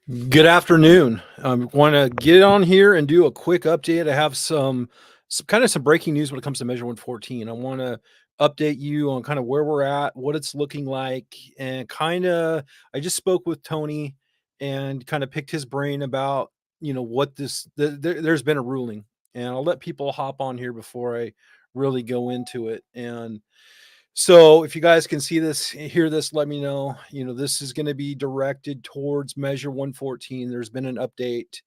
Good afternoon. I want to get on here and do a quick update. I have some breaking news when it comes to Measure 114. I want to update you on kind of where we're at, what it's looking like, and I just spoke with Tony and kind of picked his brain about what there's been a ruling, and I'll let people hop on here before I really go into it. And so if you guys can see this, hear this, let me know. This is going to be directed towards Measure 114. There's been an update,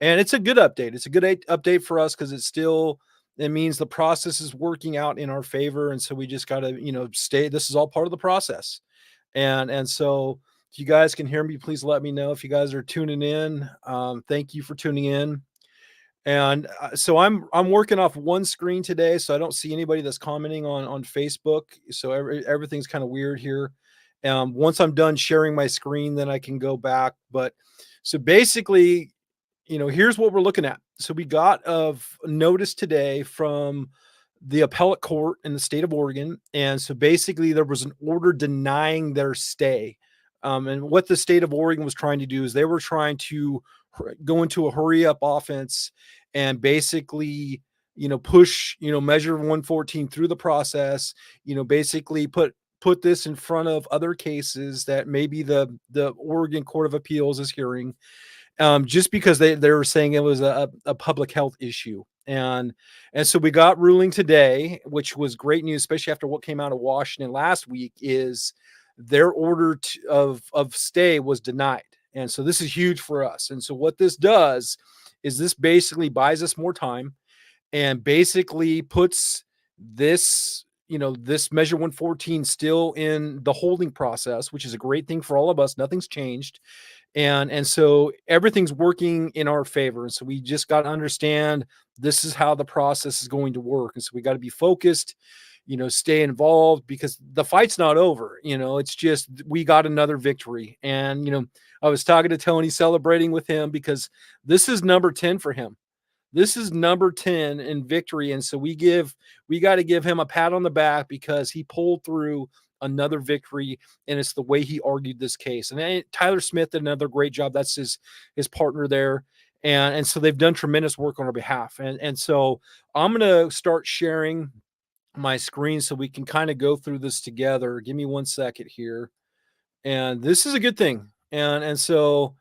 and it's a good update. It's a good update for us because it means the process is working out in our favor, and so we just got to stay. This is all part of the process, and so if you guys can hear me, please let me know. If you guys are tuning in, thank you for tuning in. And so I'm working off one screen today, so I don't see anybody that's commenting on Facebook. So everything's kind of weird here. Once I'm done sharing my screen, then I can go back. But so basically, here's what we're looking at. So we got of notice today from the appellate court in the state of Oregon, and so basically there was an order denying their stay. And what the state of Oregon was trying to do is they were trying to go into a hurry up offense and basically push Measure 114 through the process, basically put this in front of other cases that maybe the Oregon Court of Appeals is hearing, just because they were saying it was a public health issue. And so we got ruling today, which was great news, especially after what came out of Washington last week. Is their order of stay was denied. And so this is huge for us. And so what this does is this basically buys us more time and basically puts this Measure 114 still in the holding process, which is a great thing for all of us. Nothing's changed. And so everything's working in our favor. And so we just got to understand this is how the process is going to work. And so we got to be focused, stay involved, because the fight's not over. It's just we got another victory. And I was talking to Tony, celebrating with him, because this is number 10 for him. This is number 10 in victory. And so we got to give him a pat on the back because he pulled through another victory, and it's the way he argued this case. And Tyler Smith did another great job. That's his partner there. And so they've done tremendous work on our behalf. And so I'm going to start sharing my screen so we can kind of go through this together. Give me 1 second here. And this is a good thing. And so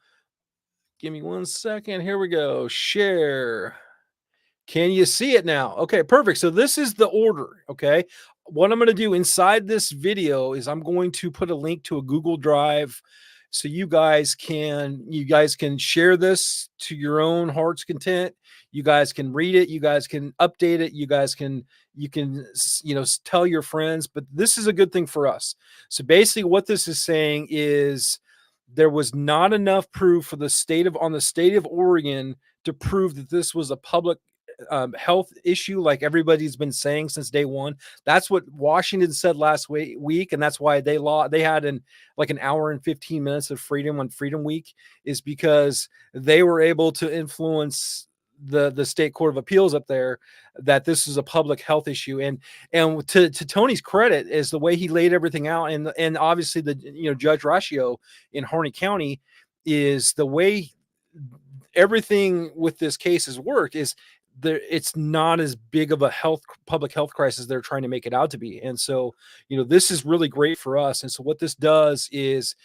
give me 1 second. Here we go. Share. Can you see it now? Okay, perfect. So this is the order. Okay. What I'm going to do inside this video is I'm going to put a link to a Google Drive so you guys can share this to your own heart's content. You guys can read it, you guys can update it, you can tell your friends, but this is a good thing for us. So basically what this is saying is there was not enough proof for the state of Oregon to prove that this was a public health issue, like everybody's been saying since day one. That's what Washington said last week, and that's why they had an hour and 15 minutes of freedom on Freedom Week, is because they were able to influence the state court of appeals up there that this is a public health issue. And to Tony's credit is the way he laid everything out, and obviously the Judge Ratio in Harney County is the way everything with this case has worked. Is there, it's not as big of a public health crisis they're trying to make it out to be. And so this is really great for us. And so what this does is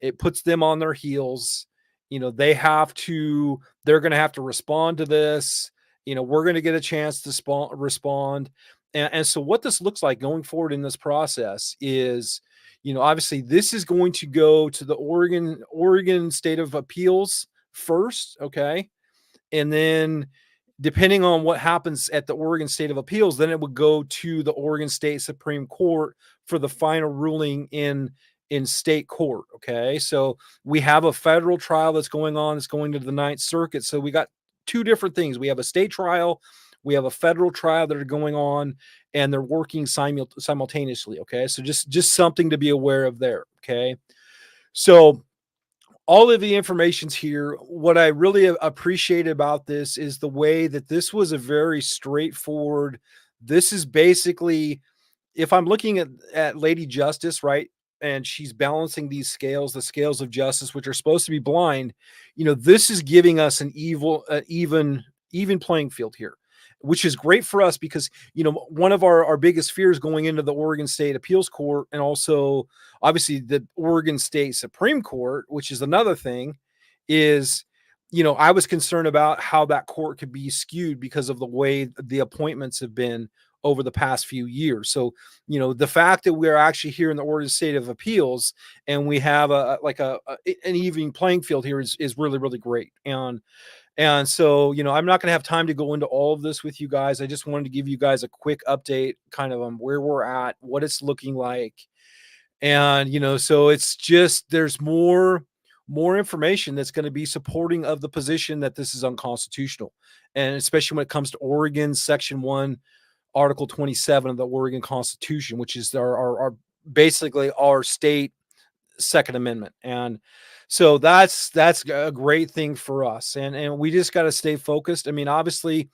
it puts them on their heels. They're going to have to respond to this. We're going to get a chance to respond. And so what this looks like going forward in this process is, obviously this is going to go to the Oregon State of Appeals first. Okay. And then depending on what happens at the Oregon State of Appeals, then it would go to the Oregon State Supreme Court for the final ruling in state court. Okay. So we have a federal trial that's going on. It's going to the Ninth Circuit. So we got two different things. We have a state trial. We have a federal trial that are going on, and they're working simultaneously. Okay. So just something to be aware of there. Okay. So all of the information's here. What I really appreciate about this is the way that this was a very straightforward. This is basically, if I'm looking at Lady Justice, right? and she's balancing these scales, the scales of justice, which are supposed to be blind. This is giving us an even playing field here, which is great for us because one of our biggest fears going into the Oregon State Appeals Court, and also obviously the Oregon State Supreme Court, which is another thing, is I was concerned about how that court could be skewed because of the way the appointments have been over the past few years. So, the fact that we're actually here in the Oregon State of Appeals and we have an even playing field here is really, really great. And so, I'm not going to have time to go into all of this with you guys. I just wanted to give you guys a quick update kind of on where we're at, what it's looking like. And, so it's just, there's more information that's going to be supporting of the position that this is unconstitutional. And especially when it comes to Oregon Section 1, Article 27 of the Oregon Constitution, which is our basically our state Second Amendment. And so that's a great thing for us. And we just got to stay focused. I mean, obviously,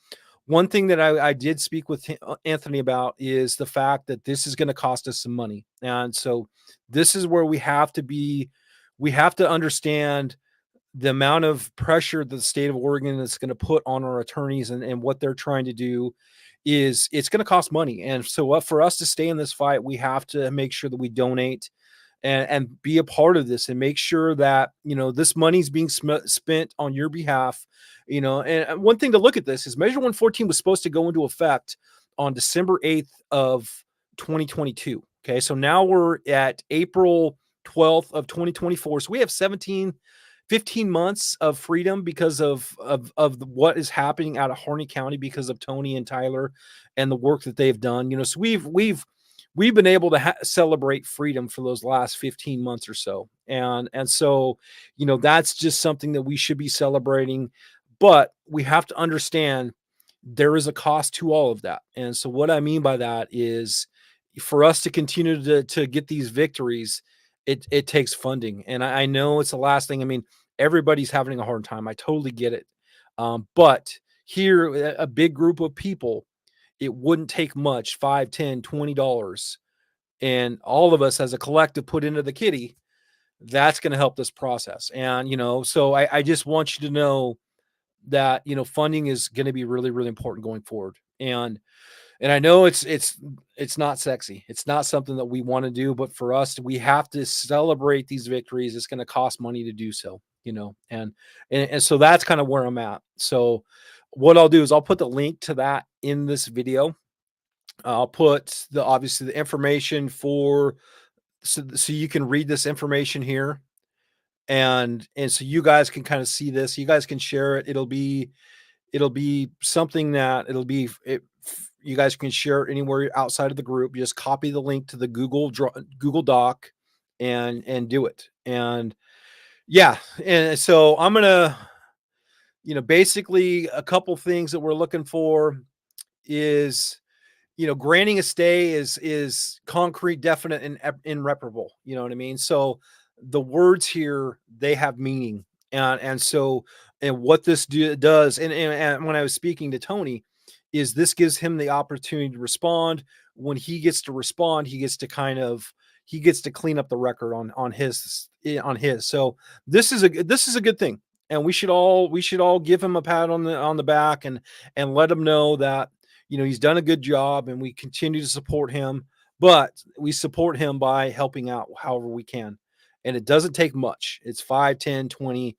one thing that I did speak with Anthony about is the fact that this is going to cost us some money. And so this is where we have to understand the amount of pressure that the state of Oregon is going to put on our attorneys and what they're trying to do is it's going to cost money. And so for us to stay in this fight, we have to make sure that we donate and be a part of this and make sure that, this money is being spent on your behalf. And one thing to look at this is Measure 114 was supposed to go into effect on December 8th of 2022. Okay. So now we're at April 12th of 2024. So we have 15 months of freedom because of what is happening out of Harney County because of Tony and Tyler and the work that they've done. So we've been able to celebrate freedom for those last 15 months or so. And so, that's just something that we should be celebrating, but we have to understand there is a cost to all of that. And so what I mean by that is for us to continue to get these victories, it takes funding. And I know it's the last thing. I mean, everybody's having a hard time. I totally get it. But here, a big group of people, it wouldn't take much, $5, $10, $20. And all of us as a collective put into the kitty, that's going to help this process. And, so I just want you to know that, funding is going to be really, really important going forward. And I know it's not sexy. It's not something that we want to do, but for us, we have to celebrate these victories. It's going to cost money to do so, and so that's kind of where I'm at. So what I'll do is I'll put the link to that in this video. I'll put obviously the information so you can read this information here. And so you guys can kind of see this. You guys can share it. It'll be something that you guys can share it anywhere outside of the group. You just copy the link to the Google Doc and do it. And yeah. And so I'm going to, basically a couple things that we're looking for is, granting a stay is concrete, definite, and irreparable. You know what I mean? So the words here, they have meaning. And what this does, and when I was speaking to Tony, is this gives him the opportunity to respond. When he gets to respond, he gets to clean up the record on his. So this is a good thing. And we should all give him a pat on the back and let him know that, he's done a good job and we continue to support him, but we support him by helping out however we can. And it doesn't take much. It's $5, $10, $20,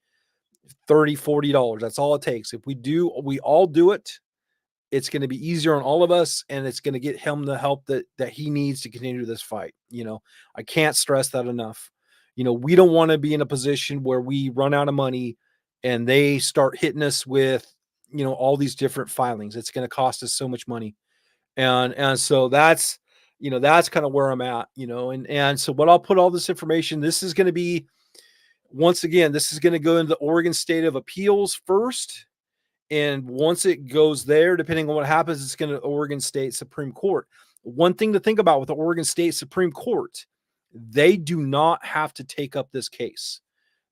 $30, $40. That's all it takes. If we all do it, it's going to be easier on all of us, and it's going to get him the help that he needs to continue this fight. I can't stress that enough. We don't want to be in a position where we run out of money and they start hitting us with, all these different filings. It's going to cost us so much money. And so that's kind of where I'm at, and so what I'll put all this information, this is going to be, once again, this is going to go into the Oregon State of Appeals first. And once it goes there, depending on what happens, it's going to Oregon State Supreme Court. One thing to think about with the Oregon State Supreme Court, they do not have to take up this case.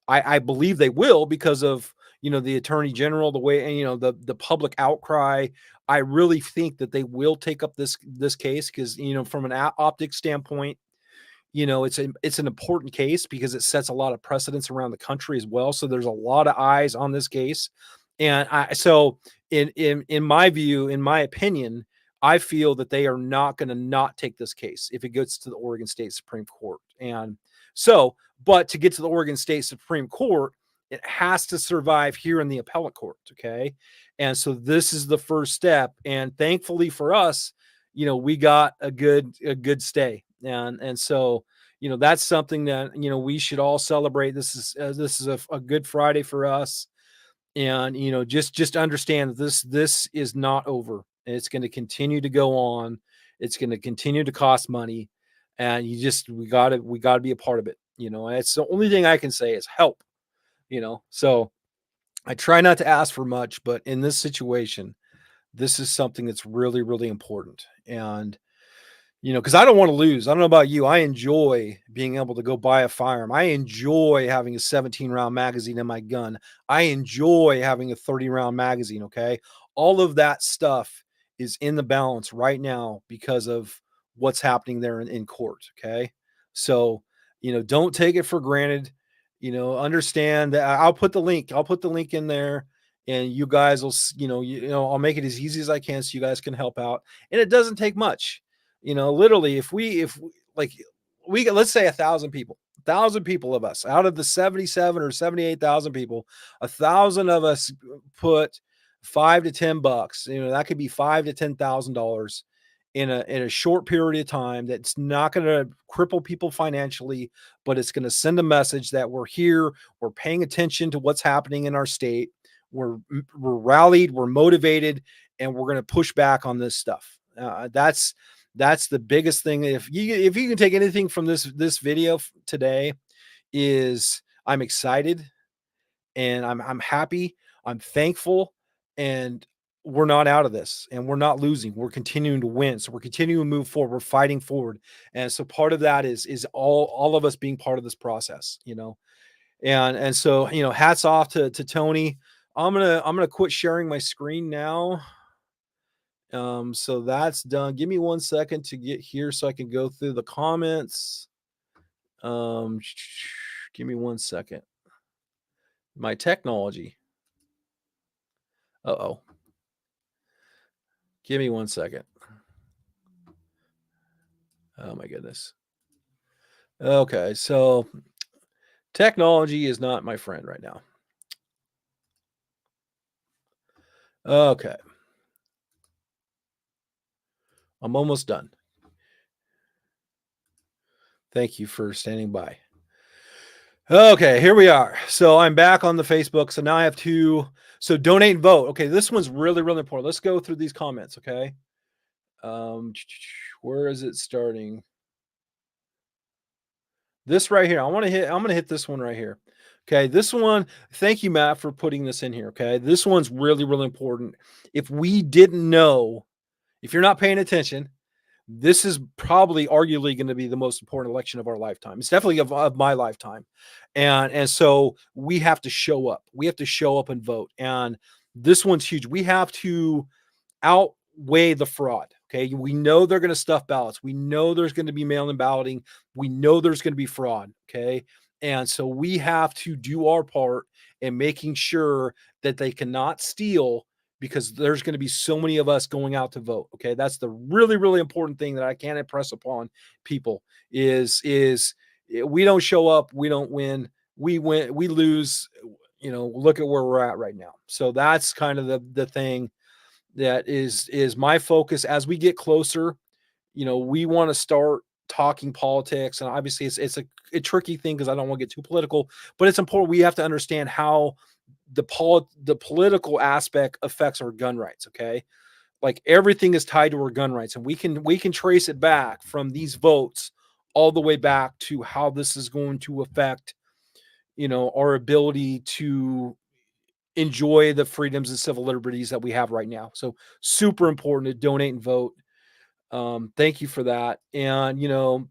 I believe they will because of, the Attorney General, the way, and, the public outcry. I really think that they will take up this case because, from an optic standpoint, it's an important case because it sets a lot of precedents around the country as well. So there's a lot of eyes on this case. And so in my view, in my opinion, I feel that they are not going to not take this case if it gets to the Oregon State Supreme Court. And so, but to get to the Oregon State Supreme Court, it has to survive here in the appellate court. Okay. And so this is the first step. And thankfully for us, we got a good stay. And so, that's something that, we should all celebrate. This is a good Friday for us. And, just understand that this is not over. It's going to continue to go on. It's going to continue to cost money. And we gotta be a part of it. It's the only thing I can say is help, so I try not to ask for much, but in this situation, this is something that's really, really important. And, because I don't want to lose. I don't know about you. I enjoy being able to go buy a firearm. I enjoy having a 17-round magazine in my gun. I enjoy having a 30-round magazine. Okay. All of that stuff is in the balance right now because of what's happening there in court. Okay. So, don't take it for granted. Understand that I'll put the link. I'll put the link in there, and you guys will, I'll make it as easy as I can so you guys can help out. And it doesn't take much. Literally, if like we get, let's say 1,000 people of us out of the 77 or 78,000 people, 1,000 of us put $5 to $10, that could be $5,000 to $10,000 in a short period of time. That's not going to cripple people financially, but it's going to send a message that we're here, we're paying attention to what's happening in our state, we're rallied, we're motivated, and we're going to push back on this stuff. That's the biggest thing. If you can take anything from this video today, is I'm excited and I'm happy, I'm thankful, and we're not out of this, and we're not losing. We're continuing to win. So we're continuing to move forward. We're fighting forward. And so part of that is all of us being part of this process, and so, hats off to Tony. I'm gonna quit sharing my screen now. So that's done. Give me 1 second to get here so I can go through the comments. Give me 1 second. My technology. Uh-oh. Give me 1 second. Oh my goodness. Okay, so technology is not my friend right now. Okay. I'm almost done. Thank you for standing by. Okay, here we are. So I'm back on the Facebook. So now I have so donate and vote. Okay, this one's really, really important. Let's go through these comments, okay? Where is it starting? This right here. I'm gonna hit this one right here. Okay, this one, thank you, Matt, for putting this in here. Okay, this one's really, really important. If we didn't know, if you're not paying attention, this is probably arguably going to be the most important election of our lifetime. It's definitely of my lifetime. And so we have to show up. We have to show up and vote. And this one's huge. We have to outweigh the fraud. Okay. We know they're going to stuff ballots. We know there's going to be mail-in balloting. We know there's going to be fraud. Okay. And so we have to do our part in making sure that they cannot steal, because there's going to be so many of us going out to vote. Okay. That's the really, really important thing that I can't impress upon people is we don't show up. We don't win. We win, we lose, look at where we're at right now. So that's kind of the thing that is my focus as we get closer. We want to start talking politics, and obviously it's a tricky thing because I don't want to get too political, but it's important. We have to understand how the political aspect affects our gun rights. Okay. Like everything is tied to our gun rights, and we can trace it back from these votes all the way back to how this is going to affect, our ability to enjoy the freedoms and civil liberties that we have right now. So super important to donate and vote. Thank you for that. And,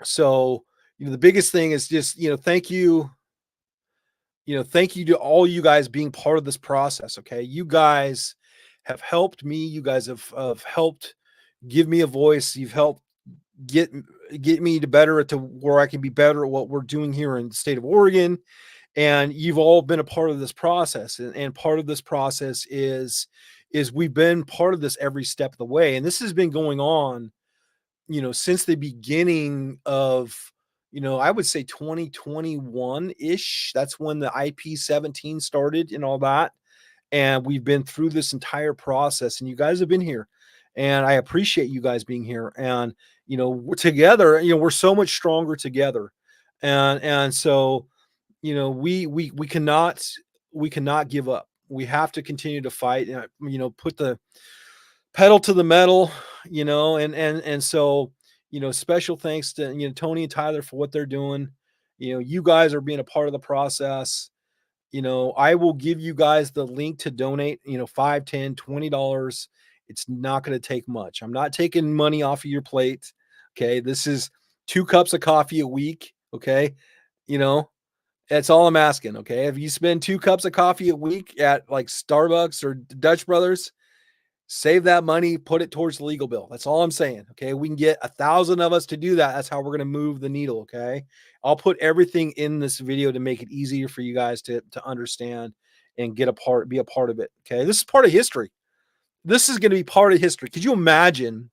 so, the biggest thing is just, thank you. Thank you to all you guys being part of this process. Okay. You guys have helped me. You guys have helped give me a voice. You've helped get get me to better to where I can be better at what we're doing here in the state of Oregon. And you've all been a part of this process. And part of this process is we've been part of this every step of the way. And this has been going on, since the beginning of, I would say 2021 ish. That's when the IP17 started and all that. And we've been through this entire process, and you guys have been here, and I appreciate you guys being here. And we're together, we're so much stronger together. And so, we cannot give up. We have to continue to fight, and put the pedal to the metal. And so, special thanks to Tony and Tyler for what they're doing. You guys are being a part of the process. I will give you guys the link to donate, 5, 10, $20. It's not going to take much. I'm not taking money off of your plate. Okay. This is 2 cups of coffee a week. Okay. That's all I'm asking. Okay. If you spend 2 cups of coffee a week at like Starbucks or Dutch Brothers, save that money, put it towards the legal bill. That's all I'm saying. Okay. We can get 1,000 of us to do that. That's how we're going to move the needle. Okay. I'll put everything in this video to make it easier for you guys to understand and be a part of it. Okay. This is part of history. This is going to be part of history. Could you imagine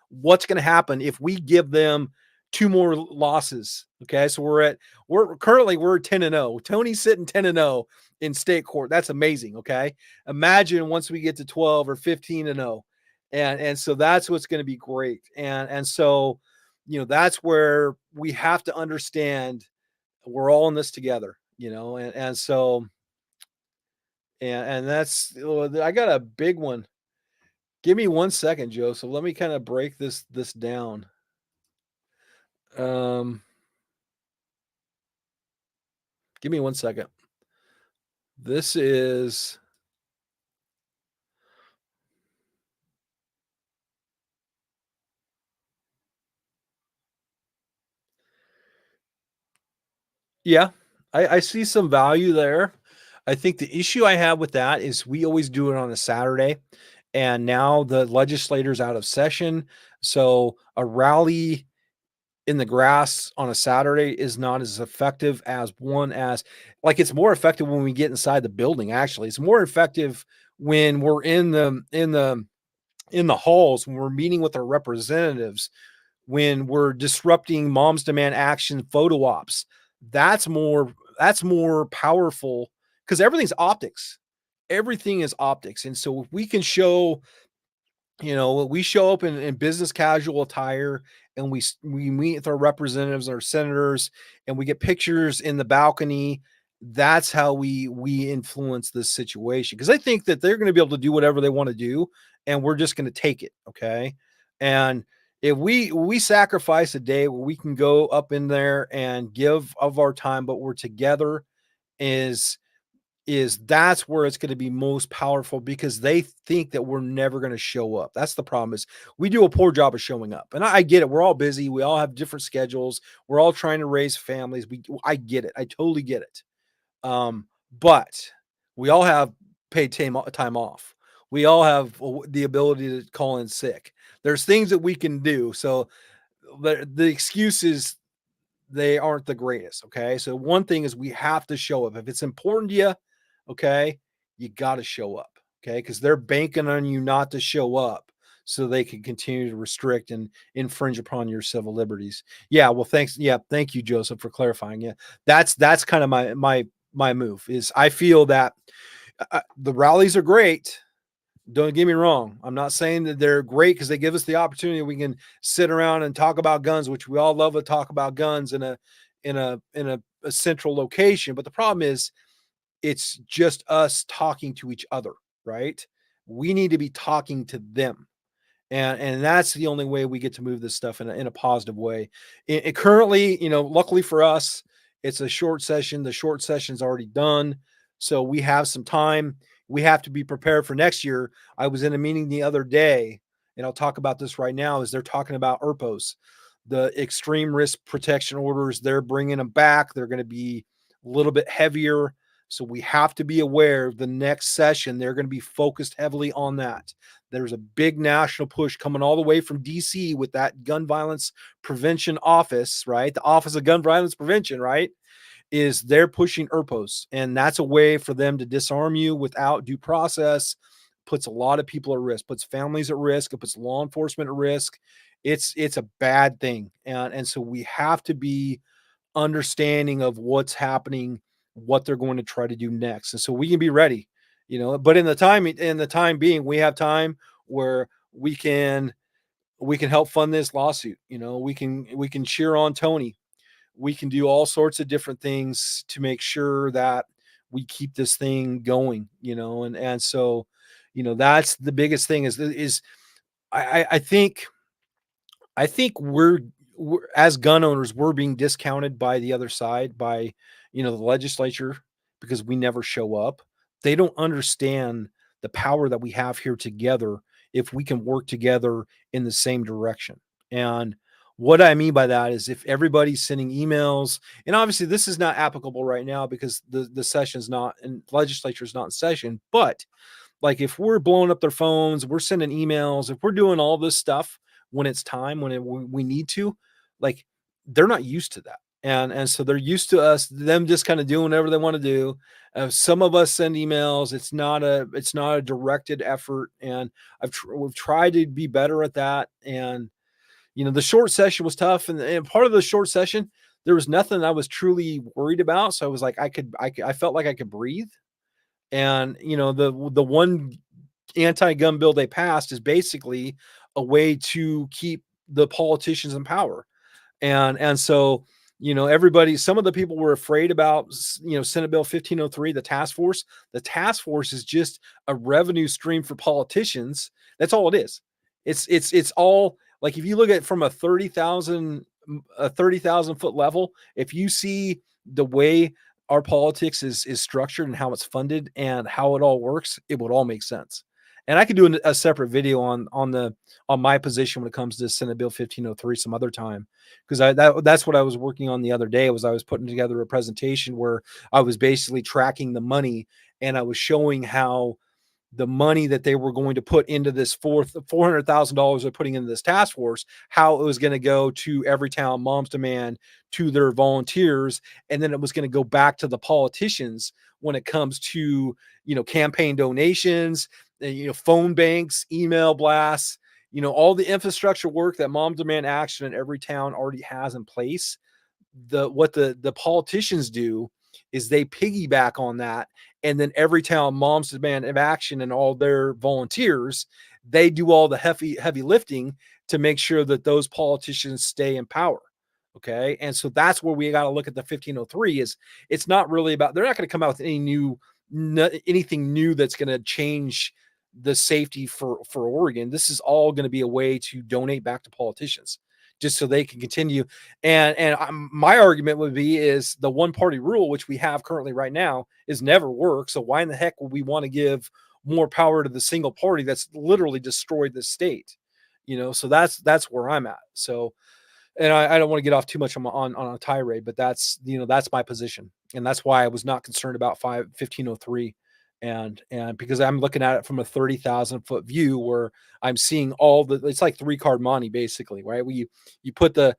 what's going to happen if we give them 2 more losses? Okay. So we're currently 10-0. Tony's sitting 10-0 in state court. That's amazing. Okay. Imagine once we get to 12 or 15-0. And so that's what's going to be great. And so, that's where we have to understand we're all in this together, and so, and that's, I got a big one. Give me 1 second, Joseph. Let me kind of break this down. Give me 1 second. This is yeah, I see some value there. I think the issue I have with that is we always do it on a Saturday, and now the legislator's out of session. So a rally in the grass on a Saturday is not as effective as it's more effective when we get inside the building. Actually, it's more effective when we're in the halls, when we're meeting with our representatives, when we're disrupting Moms Demand Action photo ops. That's more powerful because everything's optics. Everything is optics. And so if we can show, we show up in business casual attire, and we meet with our representatives, our senators, and we get pictures in the balcony. That's how we influence this situation, because I think that they're going to be able to do whatever they want to do, and we're just going to take it. Okay. And if we sacrifice a day where we can go up in there and give of our time, but we're together, is that's where it's going to be most powerful, because they think that we're never going to show up. That's the problem, is we do a poor job of showing up. And I get it. We're all busy. We all have different schedules. We're all trying to raise families. I get it. I totally get it. But we all have paid time off. We all have the ability to call in sick. There's things that we can do. So the excuses, they aren't the greatest. Okay. So one thing is we have to show up. If it's important to you, okay, you got to show up. Okay. Because they're banking on you not to show up so they can continue to restrict and infringe upon your civil liberties. Yeah. Well, thanks. Yeah. Thank you, Joseph, for clarifying. Yeah. That's kind of my move. Is I feel that the rallies are great. Don't get me wrong. I'm not saying that they're great because they give us the opportunity. We can sit around and talk about guns, which we all love to talk about guns in a central location. But the problem is, it's just us talking to each other, right? We need to be talking to them. And that's the only way we get to move this stuff in a positive way. It currently, luckily for us, it's a short session. The short session's already done. So we have some time. We have to be prepared for next year. I was in a meeting the other day, and I'll talk about this right now, as they're talking about ERPOs, the extreme risk protection orders. They're bringing them back. They're going to be a little bit heavier. So we have to be aware the next session, they're going to be focused heavily on that. There's a big national push coming all the way from DC with that gun violence prevention office, right? The Office of Gun Violence Prevention, right? Is they're pushing ERPOs, and that's a way for them to disarm you without due process. Puts a lot of people at risk, puts families at risk, it puts law enforcement at risk. It's a bad thing, and so we have to be understanding of what's happening, what they're going to try to do next, and so we can be ready, But in the time being, we have time where we can help fund this lawsuit. We can cheer on Tony. We can do all sorts of different things to make sure that we keep this thing going, and so that's the biggest thing is I think we're as gun owners, we're being discounted by the other side, by the legislature, because we never show up. They don't understand the power that we have here together if we can work together in the same direction. And what I mean by that is if everybody's sending emails, and obviously this is not applicable right now because the session's not and legislature is not in session, but like if we're blowing up their phones, we're sending emails, if we're doing all this stuff when it's time, we need to, like they're not used to that. And so they're used to them just kind of doing whatever they want to do. Some of us send emails. It's not a directed effort, and we've tried to be better at that. And the short session was tough, and part of the short session, there was nothing I was truly worried about. So I was like, I felt like I could breathe. And the one anti-gun bill they passed is basically a way to keep the politicians in power. And so everybody, some of the people were afraid about Senate Bill 1503, the task force is just a revenue stream for politicians. That's all it is. It's all, like, if you look at it from a 30,000 foot level, if you see the way our politics is structured and how it's funded and how it all works, it would all make sense. And I could do a separate video on my position when it comes to Senate Bill 1503 some other time, because that's what I was working on the other day. I was putting together a presentation where I was basically tracking the money, and I was showing how the money that they were going to put into this $400,000 they're putting into this task force, how it was going to go to Everytown Moms Demand, to their volunteers, and then it was going to go back to the politicians when it comes to campaign donations, phone banks, email blasts, all the infrastructure work that Mom Demand Action in Everytown already has in place. What the politicians do is they piggyback on that, and then Everytown Moms Demand Action and all their volunteers, they do all the heavy lifting to make sure that those politicians stay in power. Okay, and so that's where we got to look at the 1503. Is it's not really about, they're not going to come out with anything new that's going to change the safety for Oregon. This is all going to be a way to donate back to politicians, just so they can continue. And my argument would be is the one party rule, which we have currently right now, is never worked. So why in the heck would we want to give more power to the single party that's literally destroyed the state? So that's where I'm at. So, and I don't want to get off too much on a tirade, but that's my position, and that's why I was not concerned about 1503, and because I'm looking at it from a 30,000 foot view, where I'm seeing it's like three card money basically, right? Where you put the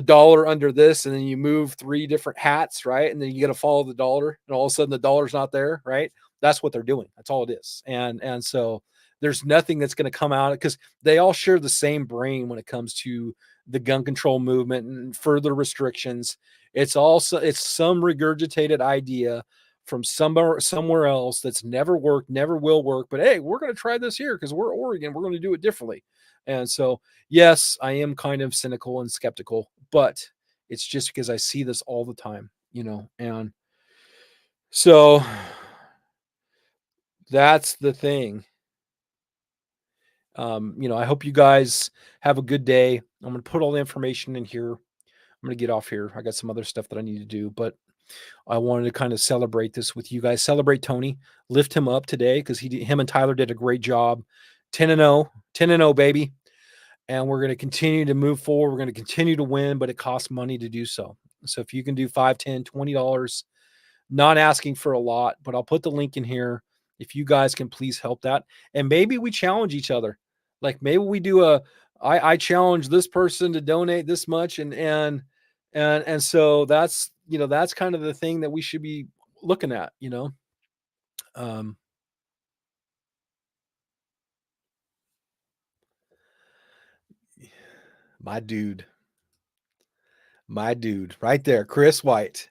dollar under this, and then you move three different hats, right? And then you got to follow the dollar, and all of a sudden the dollar's not there, right? That's what they're doing. That's all it is, and so there's nothing that's going to come out, because they all share the same brain when it comes to the gun control movement and further restrictions. It's some regurgitated idea from somewhere else that's never worked, never will work. But hey, we're going to try this here because we're Oregon. We're going to do it differently. And so, yes, I am kind of cynical and skeptical, but it's just because I see this all the time, and so that's the thing. I hope you guys have a good day. I'm going to put all the information in here. I'm going to get off here. I got some other stuff that I need to do, but I wanted to kind of celebrate this with you guys. Celebrate Tony, lift him up today, because him and Tyler did a great job. 10-0, 10-0, baby. And we're going to continue to move forward. We're going to continue to win, but it costs money to do so. So if you can do $5, $10, $20 not asking for a lot, but I'll put the link in here if you guys can please help that. And maybe we challenge each other. Like maybe we do I challenge this person to donate this much, and so that's, that's kind of the thing that we should be looking at. Um my dude, my dude, right there, Chris White.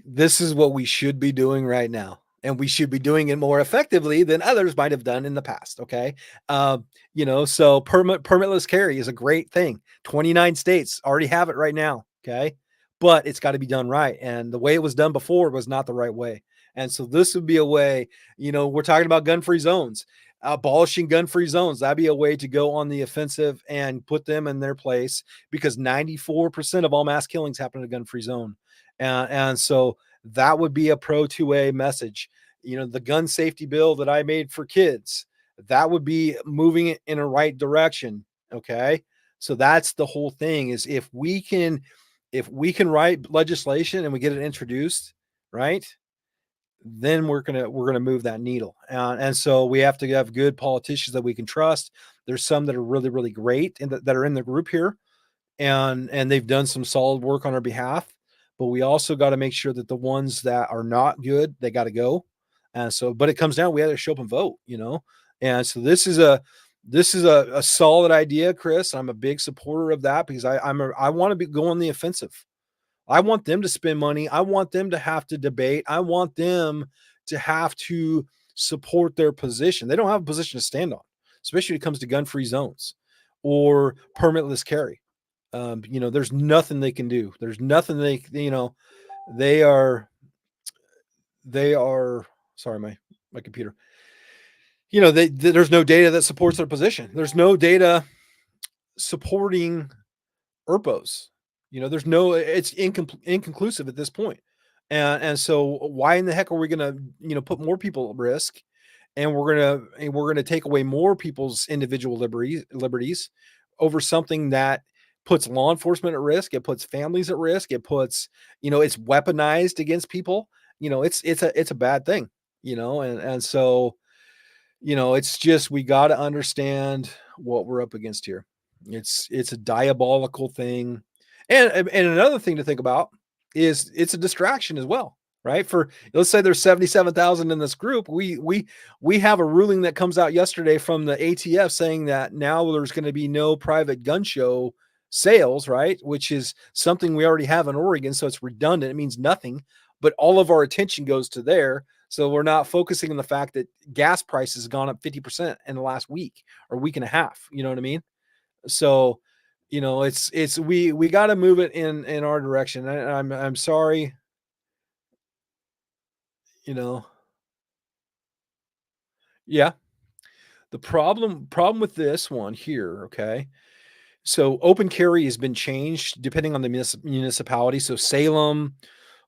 This is what we should be doing right now. And we should be doing it more effectively than others might have done in the past. Okay. So permitless carry is a great thing. 29 states already have it right now. Okay. But it's got to be done right. And the way it was done before was not the right way. And so this would be a way, we're talking about gun free zones, abolishing gun free zones. That'd be a way to go on the offensive and put them in their place, because 94% of all mass killings happen in a gun free zone. And so that would be a pro 2A message. The gun safety bill that I made for kids, that would be moving it in a right direction. Okay. So that's the whole thing, is if we can write legislation and we get it introduced, right, then we're gonna move that needle. And so we have to have good politicians that we can trust. There's some that are really, really great and that are in the group here, and they've done some solid work on our behalf. But we also got to make sure that the ones that are not good, they got to go. And so, but it comes down, we had to show up and vote. And so this is a solid idea, Chris. I'm a big supporter of that, because I want to be go on the offensive. I want them to spend money. I want them to have to debate. I want them to have to support their position. They don't have a position to stand on, especially when it comes to gun-free zones or permitless carry. There's nothing they can do. There's nothing they are. Sorry, my computer. There's no data that supports their position. There's no data supporting ERPOs. There's no. It's inconclusive at this point. And so why in the heck are we gonna put more people at risk, and we're gonna take away more people's individual liberties over something that puts law enforcement at risk, it puts families at risk, it puts, it's weaponized against people. It's a bad thing. And so, it's just, we got to understand what we're up against here. It's a diabolical thing. And another thing to think about is it's a distraction as well, right? For, let's say there's 77,000 in this group. We have a ruling that comes out yesterday from the ATF saying that now there's going to be no private gun show sales, right? Which is something we already have in Oregon. So it's redundant. It means nothing, but all of our attention goes to there. So we're not focusing on the fact that gas prices have gone up 50% in the last week or week and a half. You know what I mean? So, we got to move it in our direction. I'm sorry, you know. Yeah. The problem with this one here, okay? So open carry has been changed depending on the municipality. So Salem,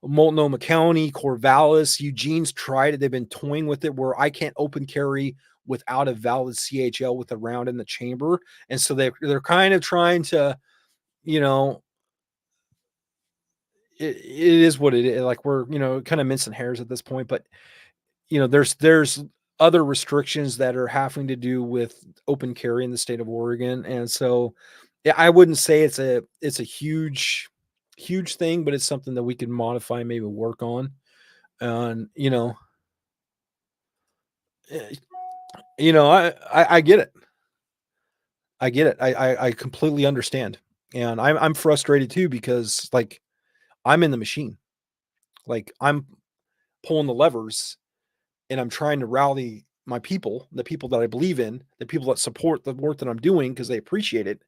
Multnomah County, Corvallis, Eugene's tried it. They've been toying with it where I can't open carry without a valid CHL with a round in the chamber. And so they're kind of trying to, you know, it is what it is. Like we're, kind of mincing hairs at this point, but there's other restrictions that are having to do with open carry in the state of Oregon. And so yeah, I wouldn't say it's a huge thing, but it's something that we can modify, maybe work on. And eh, I get it. I get it. I completely understand. And I'm frustrated too, because like I'm in the machine. Like I'm pulling the levers and I'm trying to rally my people, the people that I believe in, the people that support the work that I'm doing because they appreciate it.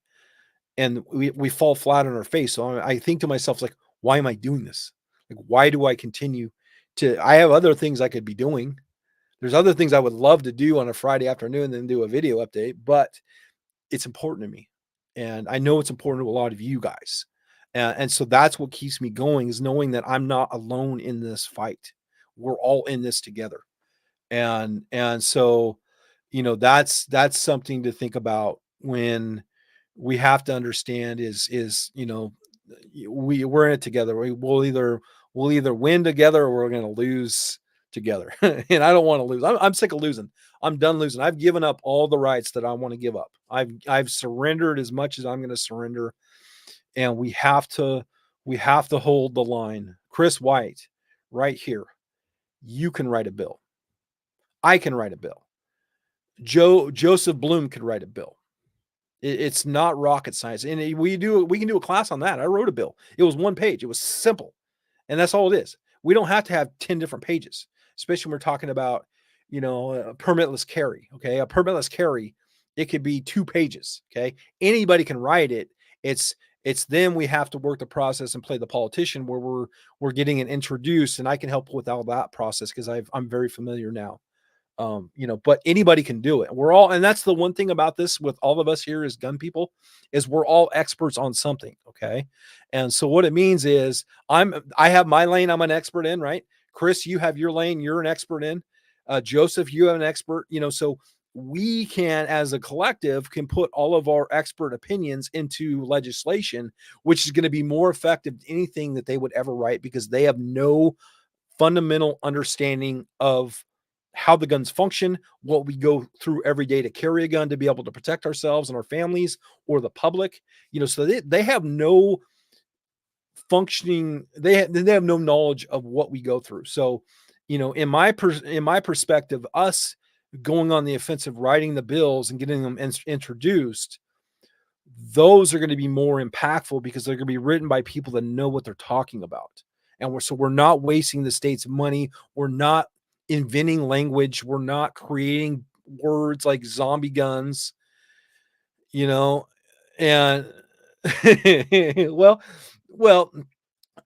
And we fall flat on our face. So I think to myself, like, why am I doing this? Like, why do I continue I have other things I could be doing. There's other things I would love to do on a Friday afternoon than do a video update, but it's important to me. And I know it's important to a lot of you guys. And so that's what keeps me going, is knowing that I'm not alone in this fight. We're all in this together. And so, that's something to think about. When we have to understand is we're in it together. We'll either we'll either win together or we're going to lose together. And I don't want to lose. I'm sick of losing. I'm done losing. I've given up all the rights that I want to give up. I've surrendered as much as I'm going to surrender, and we have to hold the line. Chris White, right here. You can write a bill. I can write a bill. Joseph Bloom could write a bill. It's not rocket science, and we can do a class on that. I wrote a bill. It was 1 page. It was simple, and that's all it is. We don't have to have 10 different pages, especially when we're talking about, a permitless carry. Okay, a permitless carry, it could be 2 pages. Okay, anybody can write it. It's then we have to work the process and play the politician where we're getting it introduced, and I can help with all that process because I'm very familiar now. But anybody can do it. And that's the one thing about this with all of us here as gun people, is we're all experts on something. Okay. And so what it means is I have my lane I'm an expert in, right? Chris, you have your lane, you're an expert in. Joseph, you have an expert, so we can, as a collective, can put all of our expert opinions into legislation, which is going to be more effective than anything that they would ever write, because they have no fundamental understanding of how the guns function, what we go through every day to carry a gun to be able to protect ourselves and our families or the public. So they have no functioning, they have no knowledge of what we go through. So, in my perspective, us going on the offensive, writing the bills and getting them introduced, those are going to be more impactful because they're going to be written by people that know what they're talking about. And we're not wasting the state's money. We're not inventing language. We're not creating words like zombie guns, and well,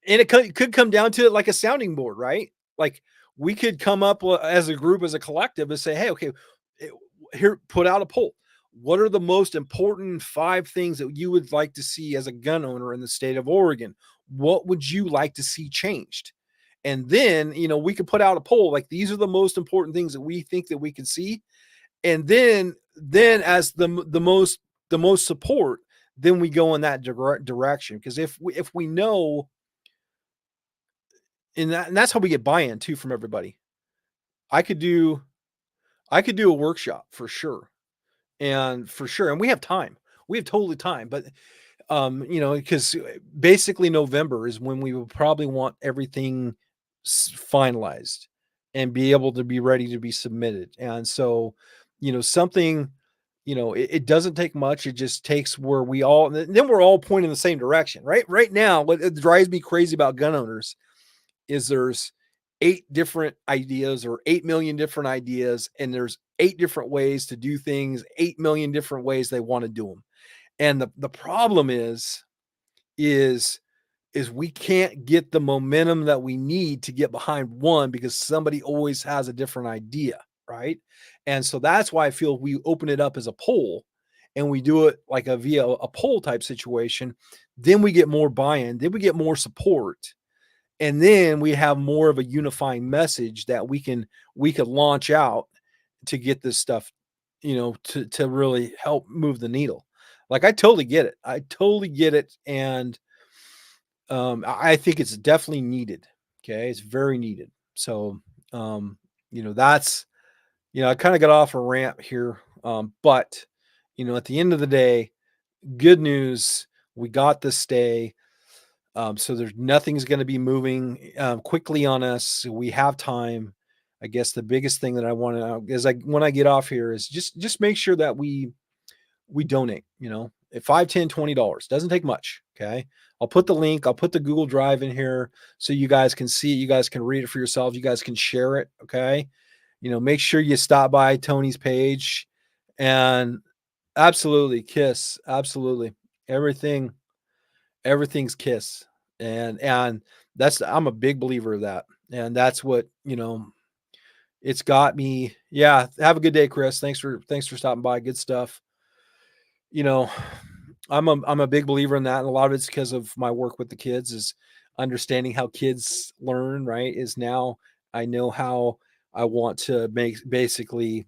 and it could come down to it like a sounding board, right? Like, we could come up as a group, as a collective, and say, hey, okay, here, put out a poll. What are the most important 5 things that you would like to see as a gun owner in the state of Oregon? What would you like to see changed? And then, we could put out a poll like, these are the most important things that we think that we can see. And then as the most support, then we go in that direction. Because if we know, and that's how we get buy-in too from everybody. I could do a workshop for sure. And we have time. We have totally time, but because basically November is when we will probably want everything finalized and be able to be ready to be submitted. And so, something, it doesn't take much. It just takes where then we're all pointing in the same direction, right? Right now, what it drives me crazy about gun owners is there's 8 different ideas, or 8 million different ideas, and there's 8 different ways to do things, 8 million different ways they want to do them. And the problem is we can't get the momentum that we need to get behind one, because somebody always has a different idea, right? And so that's why I feel we open it up as a poll, and we do it like via a poll type situation. Then we get more buy-in, then we get more support, and then we have more of a unifying message that we could launch out to get this stuff, to really help move the needle. Like, I totally get it. And I think it's definitely needed. Okay, it's very needed. So that's, I kind of got off a rant here, but at the end of the day, good news, we got this stay. So there's nothing's going to be moving quickly on us. We have time. I guess the biggest thing that I want to is, when I get off here, is just make sure that we donate, at $5, $10, $20. Doesn't take much. Okay. I'll put the link. I'll put the Google Drive in here so you guys can see it. You guys can read it for yourselves. You guys can share it. Okay. Make sure you stop by Tony's page, and absolutely KISS. Absolutely. Everything's KISS. And I'm a big believer of that. And that's what, it's got me. Yeah. Have a good day, Chris. Thanks for stopping by. Good stuff. I'm a big believer in that. And a lot of it's because of my work with the kids, is understanding how kids learn, right? Is now I know how I want to basically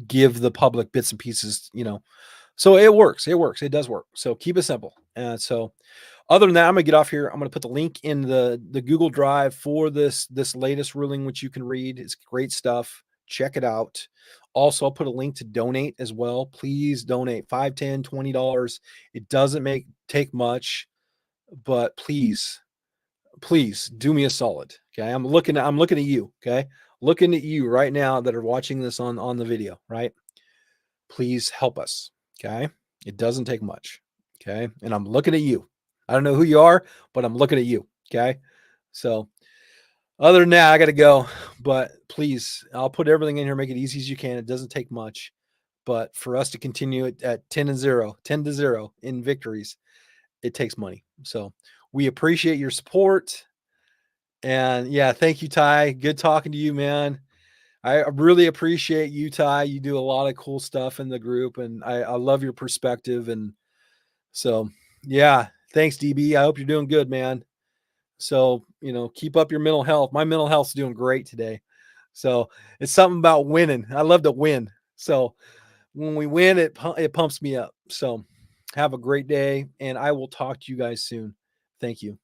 give the public bits and pieces, so it works. It does work. So keep it simple. And so other than that, I'm gonna get off here. I'm gonna put the link in the Google Drive for this latest ruling, which you can read. It's great stuff. Check it out. Also, I'll put a link to donate as well. Please donate 5, 10, $20. It doesn't take much, but please do me a solid. Okay. I'm looking at you. Okay. Looking at you right now that are watching this on the video, right? Please help us. Okay. It doesn't take much. Okay. And I'm looking at you. I don't know who you are, but I'm looking at you. Okay. So other than that, I got to go, but please, I'll put everything in here, make it easy as you can. It doesn't take much, but for us to continue it at 10-0 in victories, it takes money. So we appreciate your support. And yeah, thank you, Ty. Good talking to you, man. I really appreciate you, Ty. You do a lot of cool stuff in the group, and I love your perspective. And so, yeah, thanks, DB. I hope you're doing good, man. So, keep up your mental health. My mental health's doing great today. So it's something about winning. I love to win. So when we win, it pumps me up. So have a great day, and I will talk to you guys soon. Thank you.